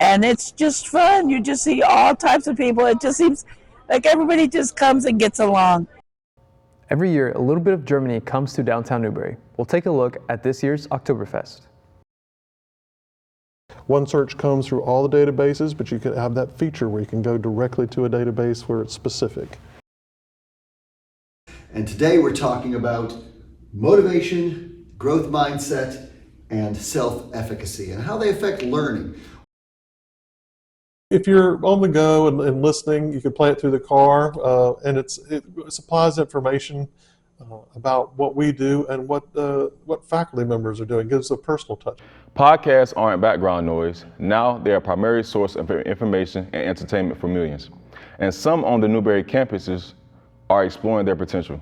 And it's just fun. You just see all types of people. It just seems like everybody just comes and gets along. Every year, a little bit of Germany comes to downtown Newberry. We'll take a look at this year's Oktoberfest. One search comes through all the databases, but you can have that feature where you can go directly to a database where it's specific. And today we're talking about motivation, growth mindset, and self-efficacy, and how they affect learning. If you're on the go and listening, you can play it through the car, and it supplies information about what we do and what faculty members are doing. It gives a personal touch. Podcasts aren't background noise. Now they're a primary source of information and entertainment for millions. And some on the Newberry campuses are exploring their potential.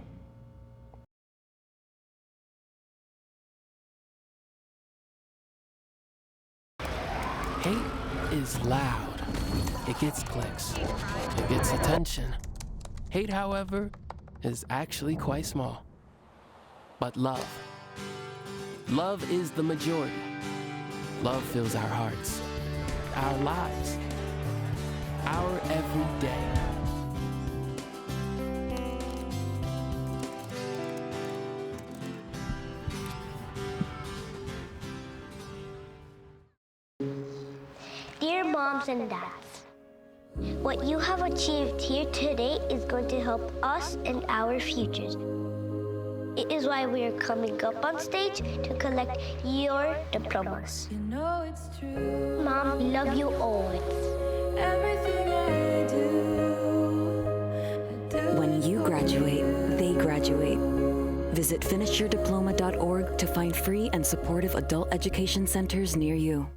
Hate is loud. It gets clicks. It gets attention. Hate, however, is actually quite small. But love is the majority. Love fills our hearts, our lives, our every day. Dear moms and dads, what you have achieved here today is going to help us and our futures. It is why we are coming up on stage to collect your diplomas. You know it's true. Mom, we love you always. Everything I do. When you graduate, they graduate. Visit finishyourdiploma.org to find free and supportive adult education centers near you.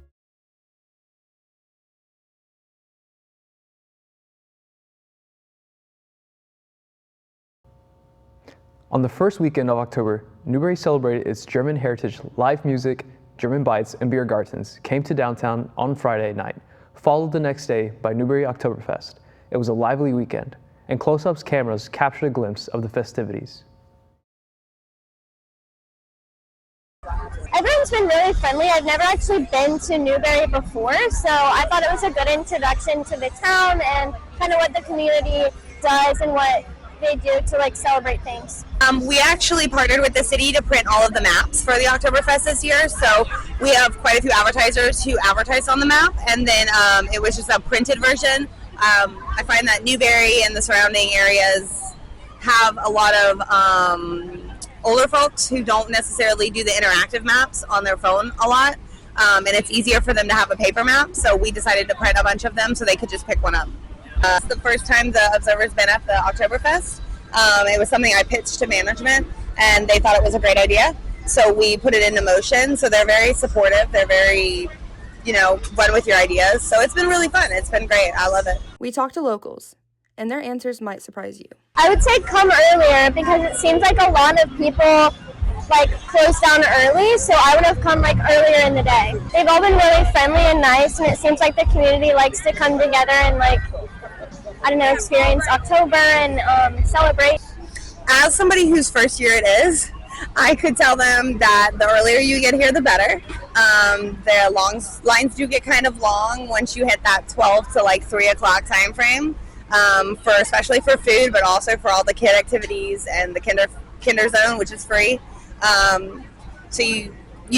On the first weekend of October, Newberry celebrated its German heritage. Live music, German bites, and beer gardens came to downtown on Friday night, followed the next day by Newberry Oktoberfest. It was a lively weekend, and Close-Up's cameras captured a glimpse of the festivities. Everyone's been really friendly. I've never actually been to Newberry before, so I thought it was a good introduction to the town and kind of what the community does and what they do to celebrate things. We actually partnered with the city to print all of the maps for the Oktoberfest this year, so we have quite a few advertisers who advertise on the map, and then it was just a printed version. I find that Newberry and the surrounding areas have a lot of older folks who don't necessarily do the interactive maps on their phone a lot, and it's easier for them to have a paper map, so we decided to print a bunch of them so they could just pick one up. It's the first time the Observer's been at the Oktoberfest. It was something I pitched to management, and they thought it was a great idea, so we put it into motion. So they're very supportive. They're very, run with your ideas. So it's been really fun. It's been great. I love it. We talked to locals, and their answers might surprise you. I would say come earlier because it seems like a lot of people close down early, so I would have come earlier in the day. They've all been really friendly and nice, and it seems like the community likes to come together and experience October and celebrate. As somebody whose first year it is, I could tell them that the earlier you get here, the better. The lines do get kind of long once you hit that 12 to 3 o'clock time frame, especially for food, but also for all the kid activities and the kinder zone, which is free. So you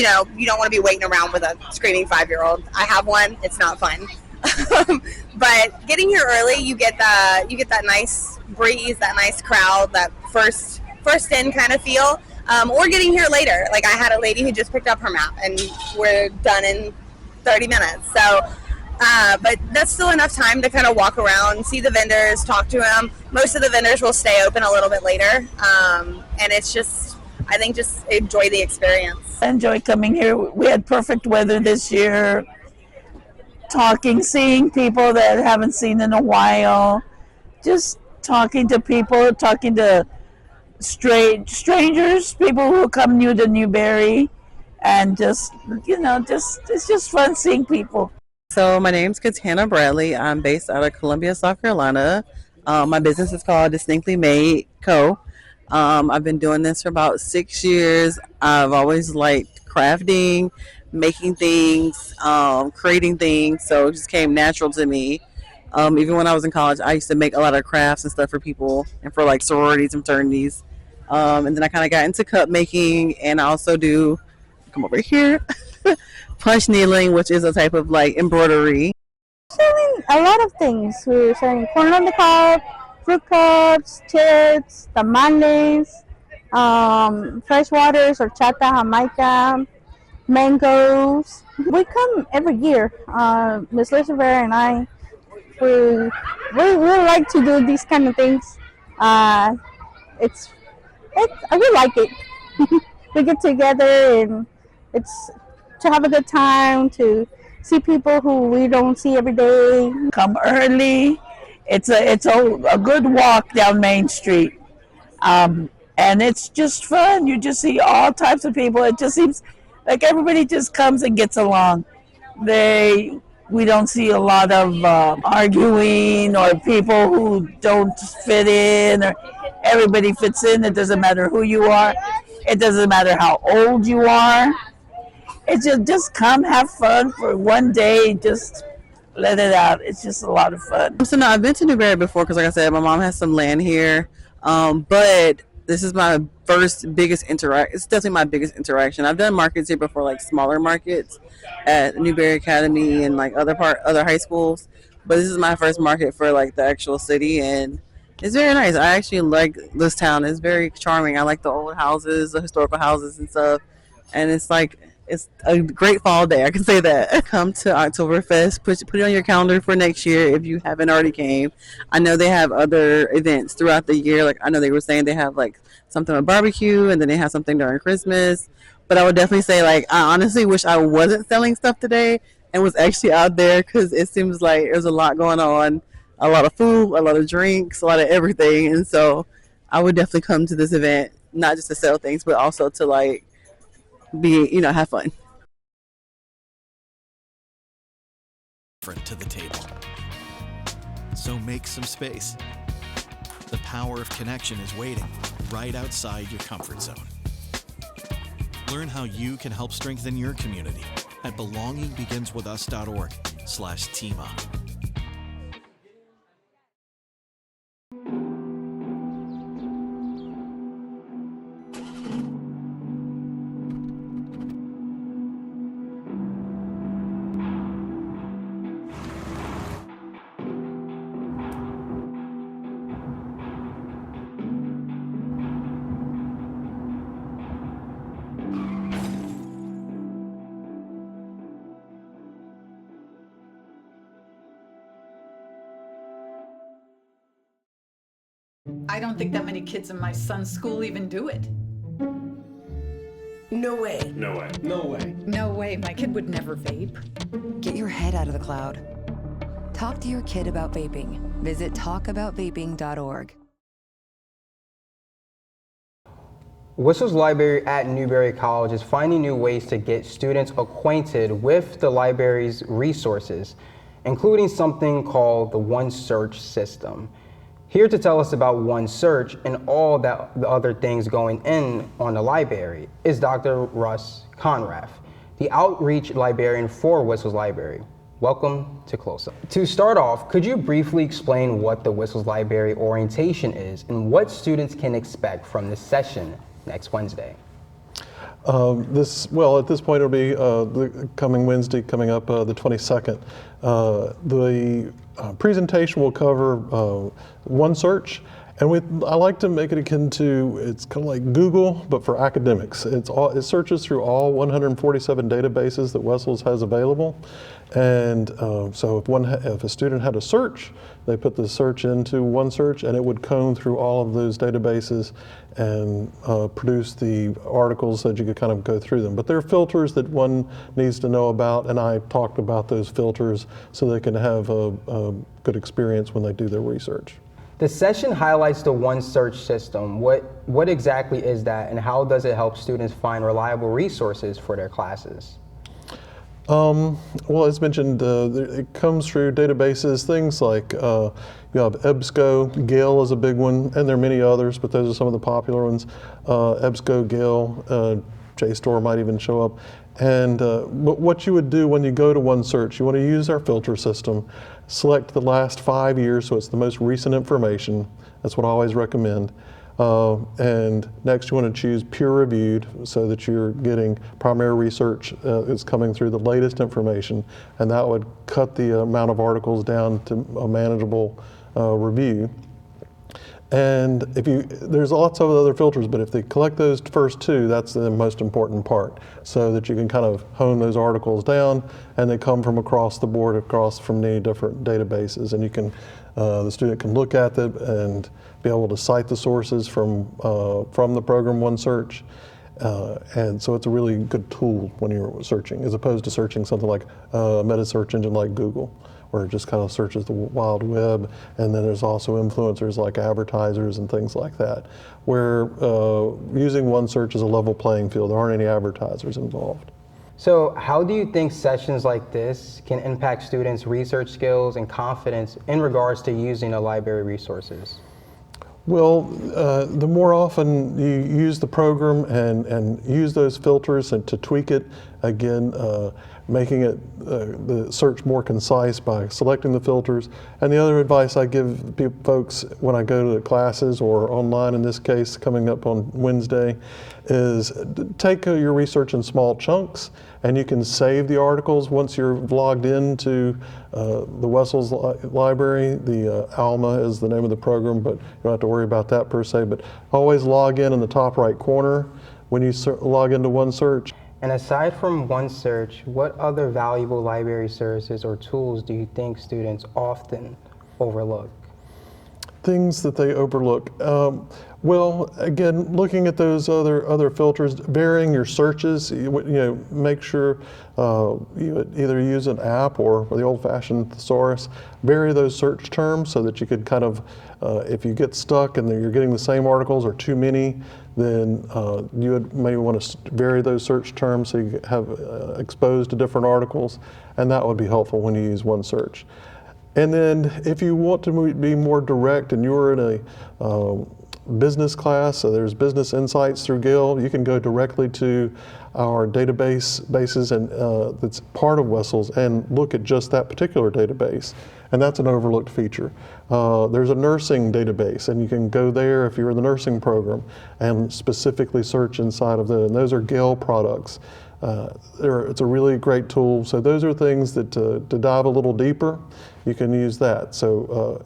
don't want to be waiting around with a screaming 5-year-old. I have one. It's not fun. But getting here early, you get that nice breeze, that nice crowd, that first in kind of feel. Or getting here later. I had a lady who just picked up her map, and we're done in 30 minutes. So, but that's still enough time to kind of walk around, see the vendors, talk to them. Most of the vendors will stay open a little bit later, and it's just, I think, just enjoy the experience. I enjoy coming here. We had perfect weather this year. Seeing people that I haven't seen in a while, just talking to people, talking to strangers, people who come new to Newberry, and it's just fun seeing people. So my name's Katana Bradley. I'm based out of Columbia, South Carolina. My business is called Distinctly Made Co. I've been doing this for about 6 years. I've always liked crafting, making things, creating things. So it just came natural to me. Even when I was in college, I used to make a lot of crafts and stuff for people and for like sororities and fraternities. And then I kind of got into cup making, and I also do, come over here, punch needling, which is a type of like embroidery. Selling a lot of things. We're selling corn on the cob, fruit cups, chips, tamales, fresh waters, horchata, jamaica, mangoes. We come every year. Miss Elizabeth and I, we like to do these kind of things. I really like it. We get together and it's to have a good time, to see people who we don't see every day. Come early. It's a good walk down Main Street. And it's just fun. You just see all types of people. It just seems like everybody just comes and gets along. We don't see a lot of arguing or people who don't fit in, or everybody fits in. It doesn't matter who you are. It doesn't matter how old you are. It's just come have fun for one day. Just let it out. It's just a lot of fun. So no, I've been to Newberry before because, like I said, my mom has some land here. But this is my first biggest interaction. It's definitely my biggest interaction. I've done markets here before, like smaller markets at Newberry Academy and like other high schools. But this is my first market for like the actual city, and it's very nice. I actually like this town. It's very charming. I like the old houses, the historical houses and stuff. And it's like, it's a great fall day, I can say that. Come to Oktoberfest. Put it on your calendar for next year if you haven't already came. I know they have other events throughout the year. Like I know they were saying they have like something with barbecue, and then they have something during Christmas. But I would definitely say, like, I honestly wish I wasn't selling stuff today and was actually out there, because it seems like there's a lot going on. A lot of food, a lot of drinks, a lot of everything. And so I would definitely come to this event, not just to sell things, but also to like have fun. To the table. So make some space. The power of connection is waiting right outside your comfort zone. Learn how you can help strengthen your community at belongingbeginswithus.org/teamup. I don't think that many kids in my son's school even do it. No way. No way. No way. No way, my kid would never vape. Get your head out of the cloud. Talk to your kid about vaping. Visit talkaboutvaping.org. Whistles Library at Newberry College is finding new ways to get students acquainted with the library's resources, including something called the One Search system. Here to tell us about One Search and all the other things going on the library is Dr. Russ Conrath, the outreach librarian for Whistles Library. Welcome to Close-Up. To start off, could you briefly explain what the Whistles Library orientation is and what students can expect from this session next Wednesday? At this point it'll be the coming Wednesday, coming up the 22nd. The presentation will cover One Search, and I like to make it akin to, it's kind of like Google, but for academics. It searches through all 147 databases that Whistles has available. And so if a student had a search, they put the search into One Search, and it would comb through all of those databases and produce the articles that you could kind of go through them. But there are filters that one needs to know about, and I talked about those filters so they can have a good experience when they do their research. The session highlights the One Search system. What exactly is that, and how does it help students find reliable resources for their classes? Well, as mentioned, it comes through databases, things like you have EBSCO, Gale is a big one, and there are many others, but those are some of the popular ones. EBSCO, Gale, JSTOR might even show up. And but what you would do when you go to OneSearch, you want to use our filter system, select the last 5 years, so it's the most recent information. That's what I always recommend. And next you want to choose peer reviewed so that you're getting primary research is coming through the latest information, and that would cut the amount of articles down to a manageable review. And there's lots of other filters, but if they collect those first two, that's the most important part, so that you can kind of hone those articles down, and they come from across the board, across from many different databases, and you can, the student can look at them and be able to cite the sources from the program OneSearch. And so it's a really good tool when you're searching, as opposed to searching something like a meta search engine like Google, where it just kind of searches the wild web. And then there's also influencers like advertisers and things like that, where using OneSearch is a level playing field. There aren't any advertisers involved. So how do you think sessions like this can impact students' research skills and confidence in regards to using the library resources? Well, the more often you use the program and use those filters and to tweak it, again, making it the search more concise by selecting the filters. And the other advice I give folks when I go to the classes, or online in this case, coming up on Wednesday, is take your research in small chunks, and you can save the articles once you're logged into the Wessels library. The Alma is the name of the program, but you don't have to worry about that per se, but always log in the top right corner when you log into OneSearch. And aside from OneSearch, what other valuable library services or tools do you think students often overlook? Things that they overlook. Well, again, looking at those other filters, varying your searches. Make sure you either use an app or the old-fashioned thesaurus. Vary those search terms so that you could kind of, if you get stuck and you're getting the same articles or too many, then you would maybe want to vary those search terms so you have exposed to different articles, and that would be helpful when you use OneSearch. And then if you want to be more direct and you're in a business class, so there's Business Insights through Gale, you can go directly to our bases and that's part of Wessels and look at just that particular database. And that's an overlooked feature. There's a nursing database, and you can go there if you're in the nursing program and specifically search inside of those. And those are Gale products. It's a really great tool. So those are things that to dive a little deeper, you can use that. So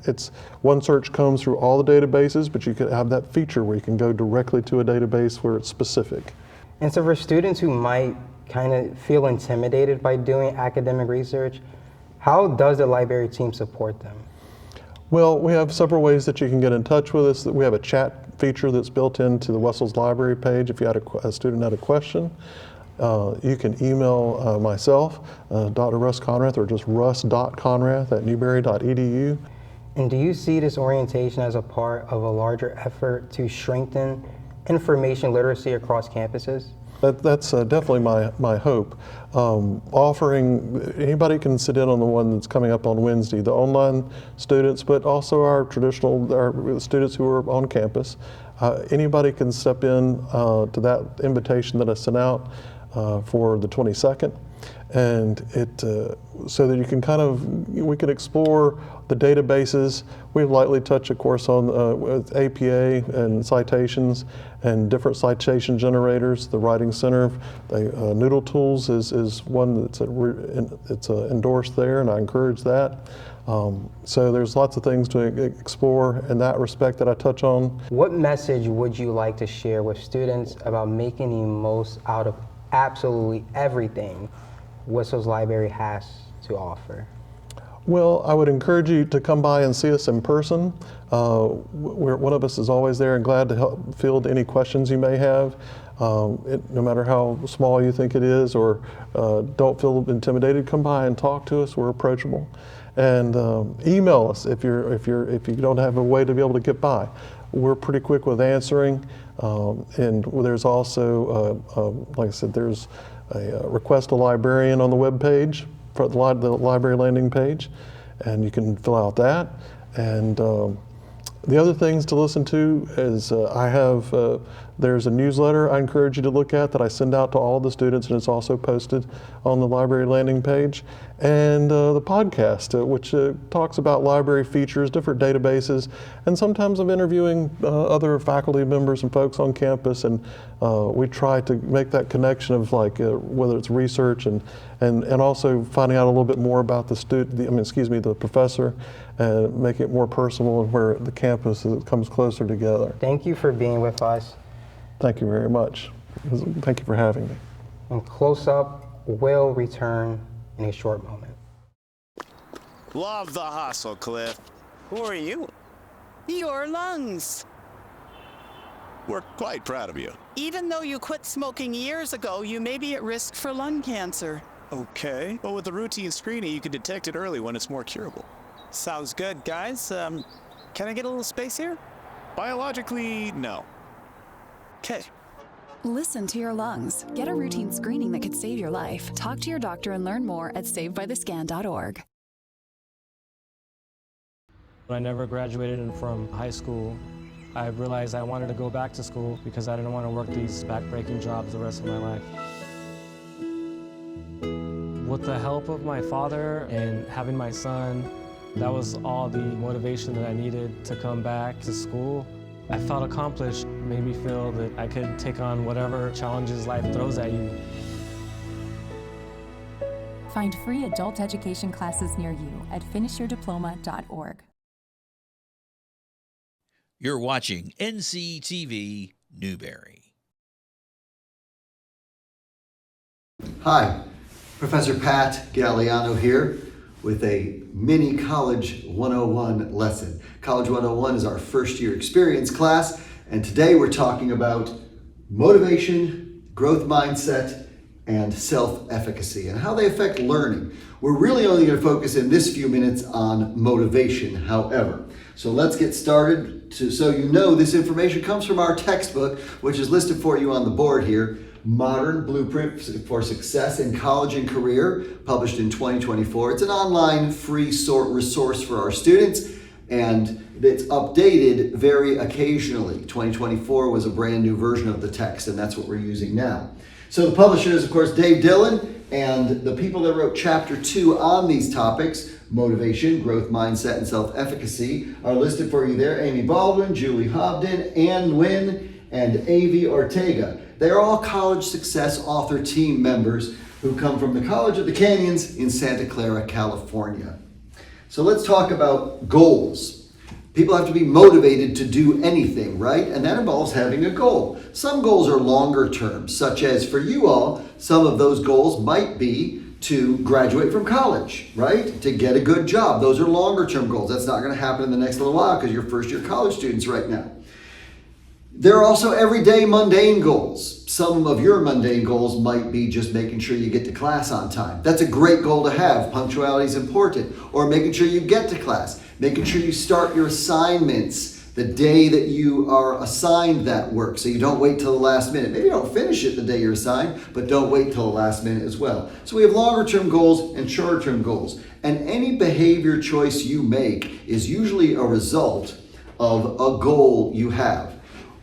OneSearch combs through all the databases, but you could have that feature where you can go directly to a database where it's specific. And so for students who might kind of feel intimidated by doing academic research, how does the library team support them? Well, we have several ways that you can get in touch with us. We have a chat feature that's built into the Wessels library page. If you had a student had a question, you can email myself, Dr. Russ Conrath, or just russ.conrath@newberry.edu. And do you see this orientation as a part of a larger effort to strengthen information literacy across campuses? That's definitely my hope. Offering, anybody can sit in on the one that's coming up on Wednesday, the online students, but also our students who are on campus. Anybody can step in to that invitation that I sent out for the 22nd, and so that you can we can explore the databases. We lightly touch, of course, on with APA and citations and different citation generators. The Writing Center, Noodle Tools is one that's it's endorsed there, and I encourage that. So there's lots of things to explore in that respect that I touch on. What message would you like to share with students about making the most out of absolutely everything Wessels Library has to offer? Well, I would encourage you to come by and see us in person. One of us is always there and glad to help field any questions you may have. No matter how small you think it is, or don't feel intimidated, come by and talk to us. We're approachable. And email us if you don't have a way to be able to get by. We're pretty quick with answering. And there's also, like I said, there's a request a librarian on the web page, for the library landing page, and you can fill out that. And the other things to listen to is I have There's a newsletter I encourage you to look at that I send out to all the students, and it's also posted on the library landing page. And the podcast, which talks about library features, different databases, and sometimes I'm interviewing other faculty members and folks on campus, and we try to make that connection of like whether it's research and also finding out a little bit more about the professor, and making it more personal and where the campus comes closer together. Thank you for being with us. Thank you very much. Thank you for having me. And Close-Up will return in a short moment. Love the hustle, Cliff. Who are you? Your lungs. We're quite proud of you. Even though you quit smoking years ago, you may be at risk for lung cancer. Okay. Well, with the routine screening, you can detect it early when it's more curable. Sounds good, guys. Can I get a little space here? Biologically, no. Okay. Listen to your lungs. Get a routine screening that could save your life. Talk to your doctor and learn more at savedbythescan.org. When I never graduated from high school, I realized I wanted to go back to school because I didn't want to work these back-breaking jobs the rest of my life. With the help of my father and having my son, that was all the motivation that I needed to come back to school. I felt accomplished, made me feel that I could take on whatever challenges life throws at you. Find free adult education classes near you at finishyourdiploma.org. You're watching NCTV-Newberry. Hi, Professor Pat Gagliano here with a mini College 101 lesson. College 101 is our first year experience class, and today we're talking about motivation, growth mindset, and self-efficacy and how they affect learning. We're really only going to focus in this few minutes on motivation, however. So let's get started. So you know, this information comes from our textbook, which is listed for you on the board here. Modern Blueprint for Success in College and Career, published in 2024. It's an online free resource for our students, and it's updated very occasionally. 2024 was a brand new version of the text, and that's what we're using now. So the publisher is, of course, Dave Dillon, and the people that wrote Chapter 2 on these topics, motivation, growth mindset, and self-efficacy, are listed for you there. Amy Baldwin, Julie Hobden, Ann Nguyen, and Avi Ortega. They're all College Success Author team members who come from the College of the Canyons in Santa Clara, California. So let's talk about goals. People have to be motivated to do anything, right? And that involves having a goal. Some goals are longer term, such as for you all, some of those goals might be to graduate from college, right? To get a good job. Those are longer term goals. That's not going to happen in the next little while because you're first year college students right now. There are also everyday mundane goals. Some of your mundane goals might be just making sure you get to class on time. That's a great goal to have. Punctuality is important. Or making sure you get to class. Making sure you start your assignments the day that you are assigned that work, so you don't wait till the last minute. Maybe you don't finish it the day you're assigned, but don't wait till the last minute as well. So we have longer term goals and shorter term goals. And any behavior choice you make is usually a result of a goal you have.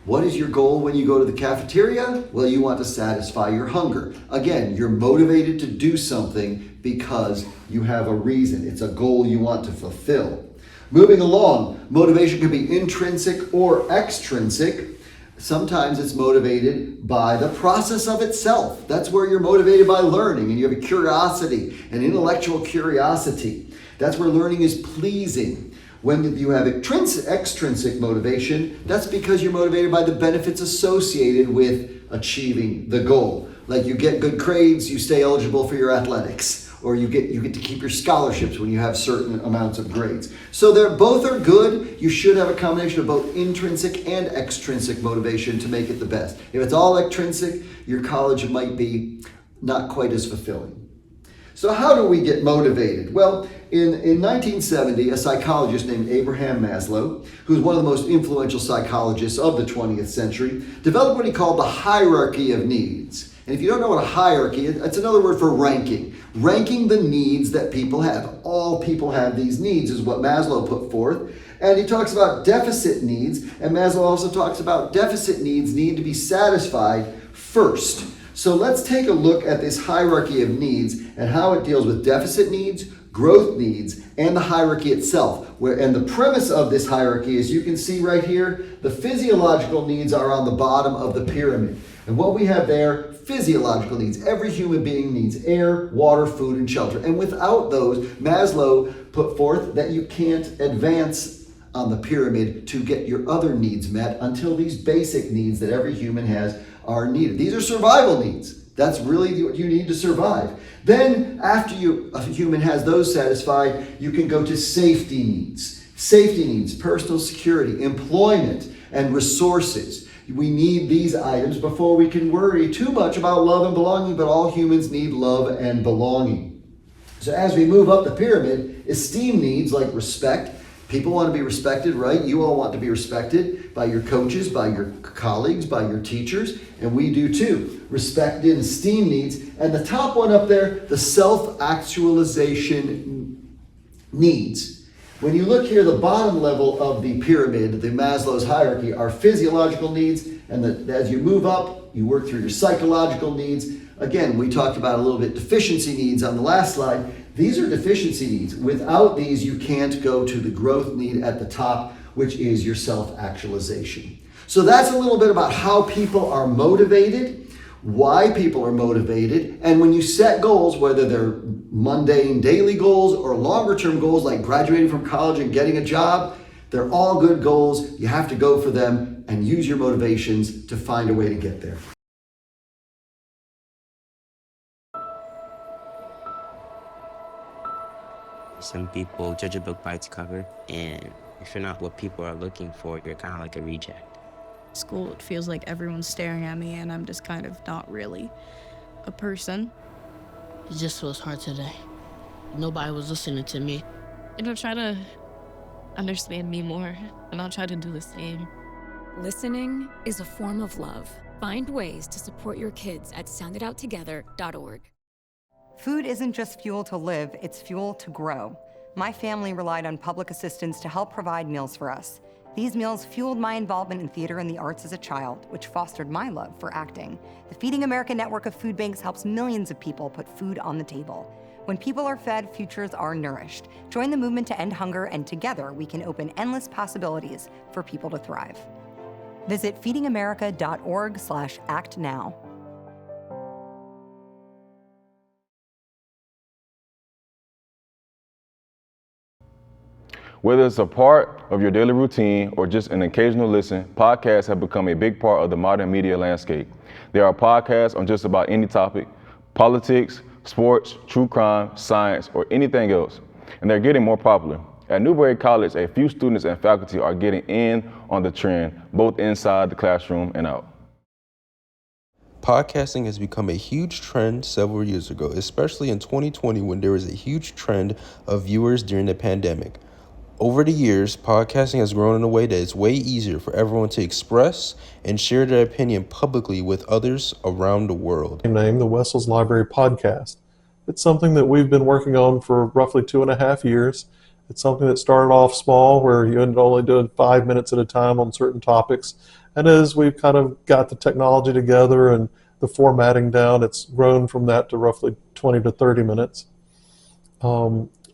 What is your goal when you go to the cafeteria? Well, you want to satisfy your hunger. Again, you're motivated to do something because you have a reason. It's a goal you want to fulfill. Moving along, motivation can be intrinsic or extrinsic. Sometimes it's motivated by the process of itself. That's where you're motivated by learning and you have a curiosity, an intellectual curiosity. That's where learning is pleasing. When you have extrinsic motivation, that's because you're motivated by the benefits associated with achieving the goal. Like you get good grades, you stay eligible for your athletics. Or you get to keep your scholarships when you have certain amounts of grades. So both are good. You should have a combination of both intrinsic and extrinsic motivation to make it the best. If it's all extrinsic, your college might be not quite as fulfilling. So how do we get motivated? Well, in 1970, a psychologist named Abraham Maslow, who's one of the most influential psychologists of the 20th century, developed what he called the hierarchy of needs. And if you don't know what a hierarchy is, it's another word for ranking. Ranking the needs that people have. All people have these needs is what Maslow put forth. And he talks about deficit needs, and Maslow also talks about deficit needs need to be satisfied first. So let's take a look at this hierarchy of needs and how it deals with deficit needs, growth needs, and the hierarchy itself. And the premise of this hierarchy, as you can see right here, the physiological needs are on the bottom of the pyramid. And what we have there, physiological needs. Every human being needs air, water, food, and shelter. And without those, Maslow put forth that you can't advance on the pyramid to get your other needs met until these basic needs that every human has are needed. These are survival needs. That's really what you need to survive. Then, after a human has those satisfied, you can go to safety needs. Safety needs, personal security, employment, and resources. We need these items before we can worry too much about love and belonging, but all humans need love and belonging. So as we move up the pyramid, esteem needs like respect. People want to be respected, right? You all want to be respected by your coaches, by your colleagues, by your teachers, and we do too. Respect and esteem needs. And the top one up there, the self-actualization needs. When you look here, the bottom level of the pyramid, the Maslow's hierarchy, are physiological needs, and as you move up, you work through your psychological needs. Again, we talked about a little bit deficiency needs on the last slide. These are deficiency needs. Without these, you can't go to the growth need at the top, which is your self-actualization. So that's a little bit about how people are motivated, why people are motivated, and when you set goals, whether they're mundane daily goals or longer term goals like graduating from college and getting a job, they're all good goals. You have to go for them and use your motivations to find a way to get there. Some people judge a book by its cover, and if you're not what people are looking for, you're kind of like a reject. School, it feels like everyone's staring at me and I'm just kind of not really a person. It just feels hard today. Nobody was listening to me. Try to understand me more, and I'll try to do the same. Listening is a form of love. Find ways to support your kids at soundidouttogether.org. Food isn't just fuel to live, it's fuel to grow. My family relied on public assistance to help provide meals for us. These meals fueled my involvement in theater and the arts as a child, which fostered my love for acting. The Feeding America network of food banks helps millions of people put food on the table. When people are fed, futures are nourished. Join the movement to end hunger, and together we can open endless possibilities for people to thrive. Visit feedingamerica.org/actnow. Whether it's a part of your daily routine or just an occasional listen, podcasts have become a big part of the modern media landscape. There are podcasts on just about any topic: politics, sports, true crime, science, or anything else. And they're getting more popular. At Newberry College, a few students and faculty are getting in on the trend, both inside the classroom and out. Podcasting has become a huge trend several years ago, especially in 2020 when there was a huge trend of viewers during the pandemic. Over the years, podcasting has grown in a way that it's way easier for everyone to express and share their opinion publicly with others around the world. Named the Wessels Library Podcast. It's something that we've been working on for roughly 2.5 years. It's something that started off small, where you ended only doing 5 minutes at a time on certain topics. And as we've kind of got the technology together and the formatting down, it's grown from that to roughly 20 to 30 minutes.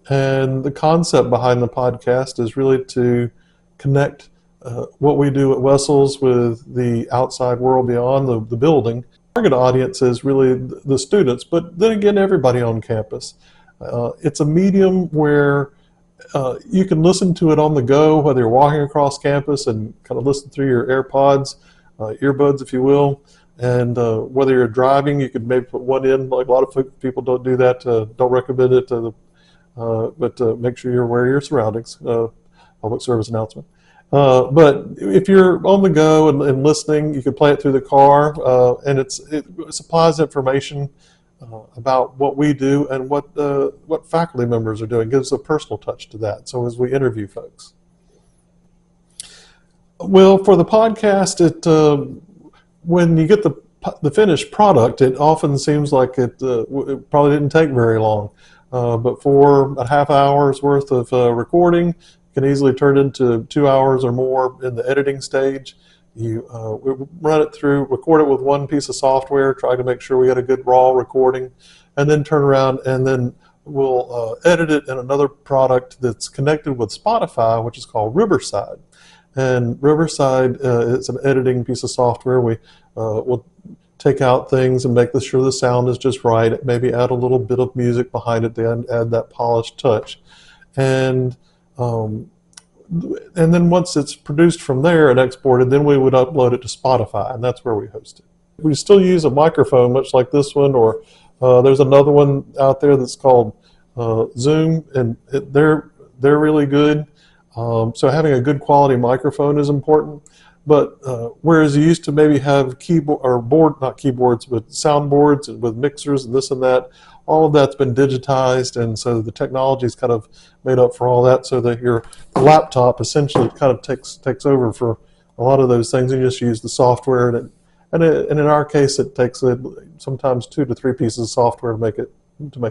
And the concept behind the podcast is really to connect what we do at Wessels with the outside world beyond the building. Target audience is really the students, but then again, everybody on campus. It's a medium where you can listen to it on the go, whether you're walking across campus and kind of listen through your AirPods, earbuds, if you will. And whether you're driving, you could maybe put one in. Like a lot of people don't do that. Don't recommend it to the but make sure you're aware of your surroundings. Public service announcement. But if you're on the go and listening, you can play it through the car, and it supplies information about what we do and what faculty members are doing. It gives a personal touch to that. So as we interview folks. Well, for the podcast, when you get the finished product, it often seems like it probably didn't take very long. But for a half hour's worth of recording, can easily turn into 2 hours or more in the editing stage. We run it through, record it with one piece of software, try to make sure we get a good raw recording, and then turn around and then we'll edit it in another product that's connected with Spotify, which is called Riverside. And Riverside is an editing piece of software. We will take out things and make sure the sound is just right, maybe add a little bit of music behind it to add that polished touch. And then once it's produced from there and exported, then we would upload it to Spotify, and that's where we host it. We still use a microphone, much like this one, or there's another one out there that's called Zoom, and they're really good. So having a good quality microphone is important. But whereas you used to maybe have not keyboards, but soundboards and with mixers and this and that, all of that's been digitized, and so the technology's kind of made up for all that, so that your laptop essentially kind of takes over for a lot of those things. You just use the software, and in our case, it takes sometimes 2 to 3 pieces of software to make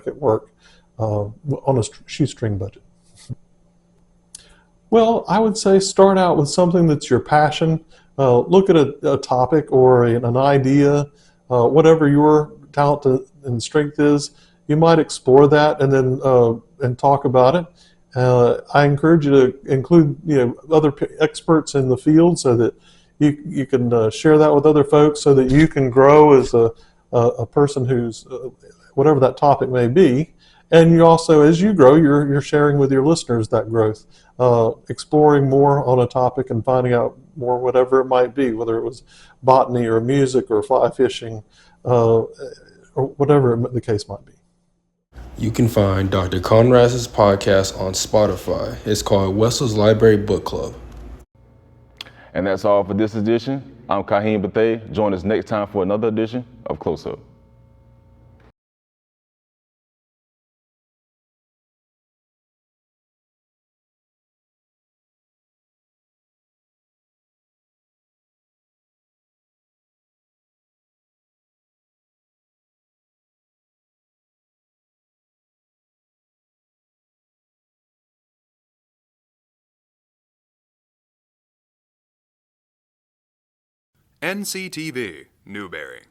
it work on a shoestring budget. Well, I would say start out with something that's your passion. Look at a topic or an idea, whatever your talent and strength is. You might explore that and then and talk about it. I encourage you to include other experts in the field so that you can share that with other folks, so that you can grow as a person who's whatever that topic may be. And you also, as you grow, you're sharing with your listeners that growth, exploring more on a topic and finding out more, whatever it might be, whether it was botany or music or fly fishing, or whatever the case might be. You can find Dr. Conrath's podcast on Spotify. It's called Wessel's Library Book Club. And that's all for this edition. I'm Kahim Bethea. Join us next time for another edition of Close-Up. NCTV Newberry.